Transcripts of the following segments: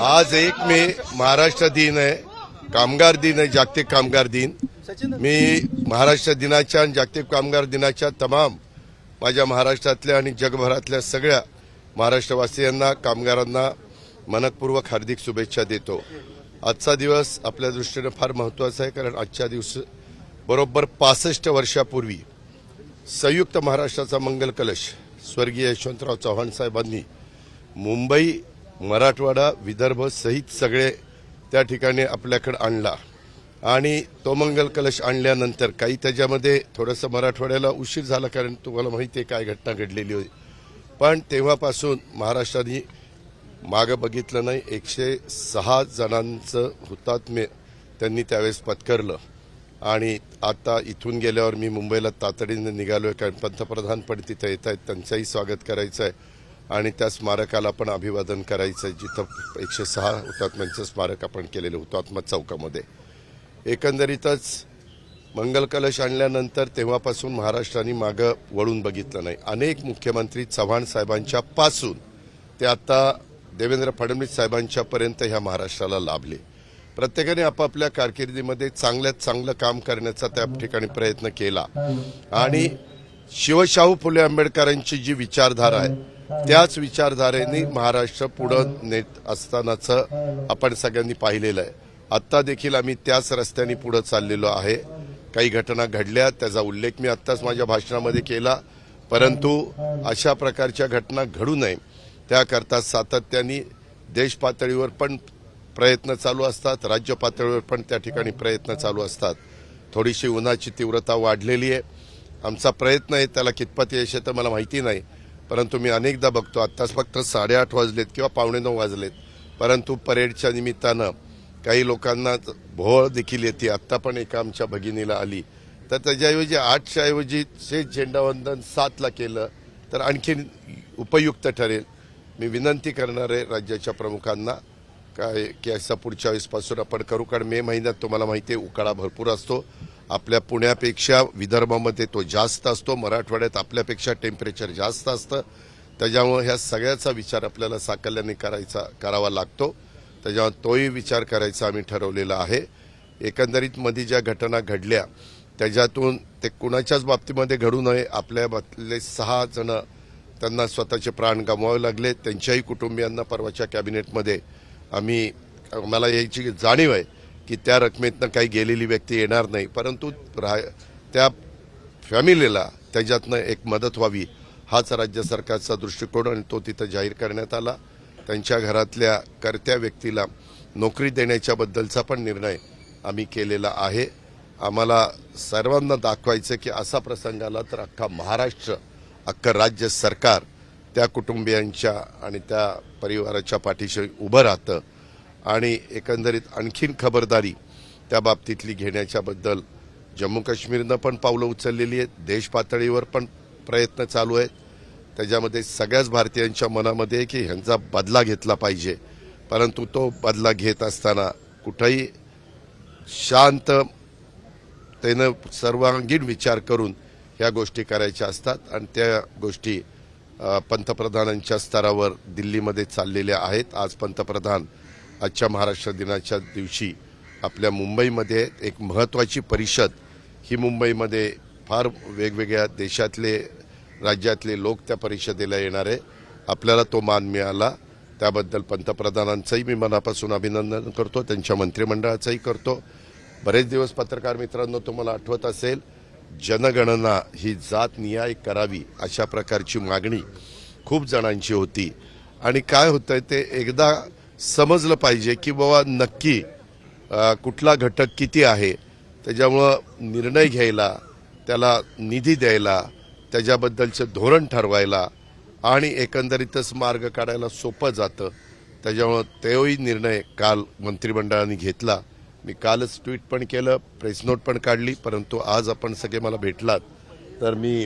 आज 1 मे महाराष्ट्र दिन आहे, कामगार दिन आहे, जागतिक कामगार दिन। मी महाराष्ट्र दिनाच्या आणि जागतिक कामगार दिनाच्या तमाम माझ्या महाराष्ट्रातल्या आणि जगभरातल्या सगळ्या महाराष्ट्रवासियांना, कामगारांना मनपूर्वक हार्दिक शुभेच्छा देतो। आजचा दिवस आपल्या दृष्टीने फार महत्त्वाचा आहे, कारण आजच्या दिवशी बरोबर 65 वर्षापूर्वी संयुक्त महाराष्ट्राचा मंगल कलश स्वर्गीय यशवंतराव चव्हाण साहेबांनी मुंबई, मराठवाडा, विदर्भ सहित सगळे त्या ठिकाणी आपल्याकडे आणला। आणि तो मंगल कलश आणल्यानंतर काही त्याच्यामध्ये थोडंसं मराठवाड्याला उशीर झाला, कारण तुम्हाला माहिती आहे काय घटना घडलेली होती, पण तेव्हापासून महाराष्ट्राने मागं बघितलं नाही। 106 जणांचं हुतात्म्य त्यांनी त्यावेळेस पत्करलं। आणि आता इथून गेल्यावर मी मुंबईला तातडीने निघालोय, कारण पंतप्रधान पण तिथे येत आहेत, त्यांचंही स्वागत करायचं आहे आणि त्या स्मारकाला पण अभिवादन करायचं आहे, जिथं 106 हुतात्म्यांचं स्मारक आपण केलेलं हुतात्मा चौकामध्ये। एकंदरीतच मंगल कलश आणल्यानंतर तेव्हापासून महाराष्ट्राने मागं वळून बघितलं नाही। अनेक मुख्यमंत्री चव्हाण साहेबांच्या पासून ते आता देवेंद्र फडणवीस साहेबांच्या पर्यंत ह्या महाराष्ट्राला लाभले। प्रत्येकाने आपापल्या कारकिर्दीमध्ये चांगल्यात चांगलं काम करण्याचा त्या ठिकाणी प्रयत्न केला आणि शिवशाहू फुले आंबेडकरांची जी विचारधारा आहे त्याच विचारधारेने महाराष्ट्र पुढे नेत असतानाचं आपण सगळ्यांनी पाहिलेलं आहे। आता देखील आम्ही त्याच रस्त्याने पुढे चाललेलो आहे। काही घटना घडल्या, त्याचा उल्लेख मी आत्ताच माझ्या भाषणामध्ये केला, परंतु अशा प्रकारच्या घटना घडू नये त्याकरता सातत्याने देश पातळीवर पण प्रयत्न चालू असतात, राज्य पातळीवर पण त्या ठिकाणी प्रयत्न चालू असतात। थोडीशी उन्हाची तीव्रता वाढलेली आहे, आमचा प्रयत्न आहे, त्याला कितपत यश येतं मला माहिती नाही, परंतु मी अनेकदा बघतो आत्ताच फक्त 8:30 वाजलेत किंवा 8:45 वाजलेत, परंतु परेडच्या निमित्तानं काही लोकांना भोवळ देखील येते। आत्ता पण एका आमच्या भगिनीला आली, तर त्याच्याऐवजी 8च्या ऐवजी शेष झेंडावंदन 7ला केलं तर आणखी उपयुक्त ठरेल। मी विनंती करणार आहे राज्याच्या प्रमुखांना काय की असं पुढच्या वेळेसपासून आपण करू, कारण मे महिन्यात तुम्हाला माहिती आहे उकाडा भरपूर असतो। आपल्या पुण्यापेक्षा विदर्भामध्ये तो जास्त असतो, मराठवाड्यात आपल्यापेक्षा टेम्परेचर जास्त असतं, त्याच्यामुळे ह्या सगळ्याचा विचार आपल्याला साकल्याने करावा लागतो। त्याच्यामुळे तोही विचार करायचा आम्ही ठरवलेला आहे। एकंदरीत मध्ये ज्या घटना घडल्या त्याच्यातून ते कुणाच्याच बाबतीमध्ये घडू नये। आपल्यातले 6 जण त्यांना स्वतःचे प्राण गमवावे लागले, त्यांच्याही कुटुंबियांना परवाच्या कॅबिनेटमध्ये मला याची जाणीव आहे की त्या रकमेतनं काही गेलेली व्यक्ती येणार नाही, परंतु त्या फॅमिलीला त्याच्यातनं एक मदत व्हावी हाच राज्य सरकारचा दृष्टिकोन आणि तो तिथं जाहीर करण्यात आला। त्यांच्या घरातल्या कर्त्या व्यक्तीला नोकरी देण्याच्या बद्दलचा पण निर्णय आम्ही केलेला आहे। आम्हाला सर्वांना दाखवायचं की असा प्रसंग आला तर अख्खा महाराष्ट्र, अख्खं राज्य सरकार त्या कुटुंबियांच्या आणि त्या परिवाराच्या पाठीशी उभं राहतं आणि एकंदरीत आणखीन खबरदारी त्या बाबतीतली घेण्याच्याबद्दल जम्मू काश्मीरनं पण पावलं उचललेली आहेत, देश पातळीवर पण प्रयत्न चालू आहेत। त्याच्यामध्ये सगळ्याच भारतीयांच्या मनामध्ये की ह्यांचा बदला घेतला पाहिजे, परंतु तो बदला घेत असताना कुठेही शांततेनं सर्वांगीण विचार करून ह्या गोष्टी करायच्या असतात आणि त्या गोष्टी पंतप्रधानांच्या स्तरावर दिल्लीमध्ये चाललेल्या आहेत। आज पंतप्रधान आजच्या महाराष्ट्र दिनाच्या दिवशी आपल्या मुंबईमध्ये एक महत्त्वाची परिषद ही मुंबईमध्ये फार वेगवेगळ्या देशातले राज्यातले लोक त्या परिषदेला येणार आहे। आपल्याला तो मान मिळाला त्याबद्दल पंतप्रधानांचंही मी मनापासून अभिनंदन करतो, त्यांच्या मंत्रिमंडळाचंही करतो। बरेच दिवस पत्रकार मित्रांनो तुम्हाला आठवत असेल जनगणना ही जातनिहाय करावी अशा प्रकारची मागणी खूप जणांची होती आणि काय होतंय ते एकदा समजलं पाहिजे की बाबा नक्की कुठला घटक किती आहे, त्याच्यामुळं निर्णय घ्यायला, त्याला निधी द्यायला, त्याच्याबद्दलचं धोरण ठरवायला आणि एकंदरीतच मार्ग काढायला सोपं जातं। त्याच्यामुळं तोही निर्णय काल मंत्रिमंडळाने घेतला। मी कालच ट्विट पण केलं, प्रेस नोट पण काढली, परंतु आज आपण सगळे मला भेटलात तर मी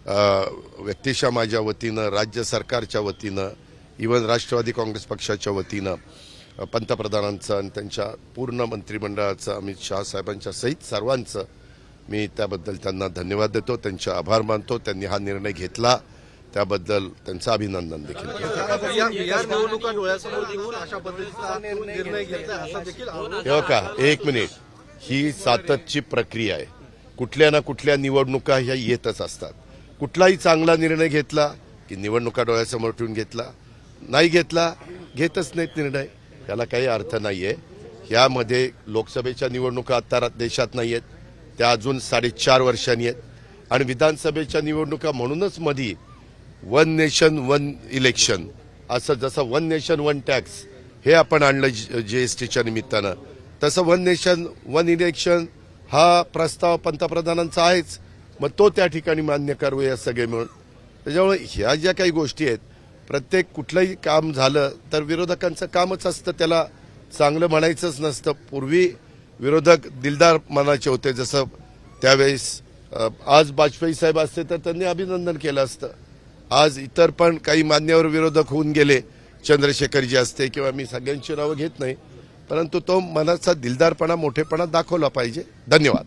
व्यक्तिशः माझ्या वतीनं, राज्य सरकारच्या वतीनं, इव्हन राष्ट्रवादी काँग्रेस पक्षाच्या वतीनं पंतप्रधानांचं आणि त्यांच्या पूर्ण मंत्रिमंडळाचं, अमित शाह साहेबांच्या सहित सर्वांचं मी त्याबद्दल त्यांना धन्यवाद देतो, त्यांचे आभार मानतो। त्यांनी हा निर्णय घेतला त्याबद्दल त्यांचं अभिनंदन देखील करतो. या निवडणुका डोळ्यासमोर घेऊन अशा पद्धतीचा निर्णय घेतला असा देखील आरोप हे का एक मिनिट, ही साततची प्रक्रिया आहे. कुठल्या ना कुठल्या निवडणुका ह्या येतच असतात. कुठलाही चांगला निर्णय घेतला की निवडणुका डोळ्यासमोर ठेवून घेतला, नाही घेतला घेतच नाहीत निर्णय, याला काही अर्थ नाहीये. यामध्ये लोकसभेच्या निवडणुका आता देशात नाही आहेत, त्या अजून 4.5 वर्षांनी आहेत. आणि विधानसभेच्या निवडणुका म्हणूनच मध्ये वन नेशन वन इलेक्शन, असं जसं वन नेशन वन टॅक्स हे आपण आणलं GSTच्या निमित्तानं, तसं वन नेशन वन इलेक्शन हा प्रस्ताव पंतप्रधानांचा आहेच. मग तो त्या ठिकाणी मान्य करूया सगळे मिळून. त्याच्यामुळे ह्या ज्या काही गोष्टी आहेत, प्रत्येक कुठलंही काम झालं तर विरोधकांचं कामच असतं त्याला चांगलं म्हणायचंच नसतं. पूर्वी विरोधक दिलदार मनाचे होते, जसं त्यावेळेस आज वाजपेयी साहेब असते तर त्यांनी अभिनंदन केलं असतं. आज इतर पण काही मान्यवर विरोधक होऊन गेले, चंद्रशेखरजी असते किंवा मी सगळ्यांची नावं घेत नाही, परंतु तो मनाचा दिलदारपणा मोठेपणा दाखवला पाहिजे. धन्यवाद.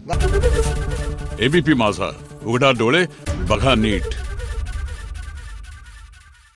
एबीपी माझा, उघडा डोळे बघा नीट.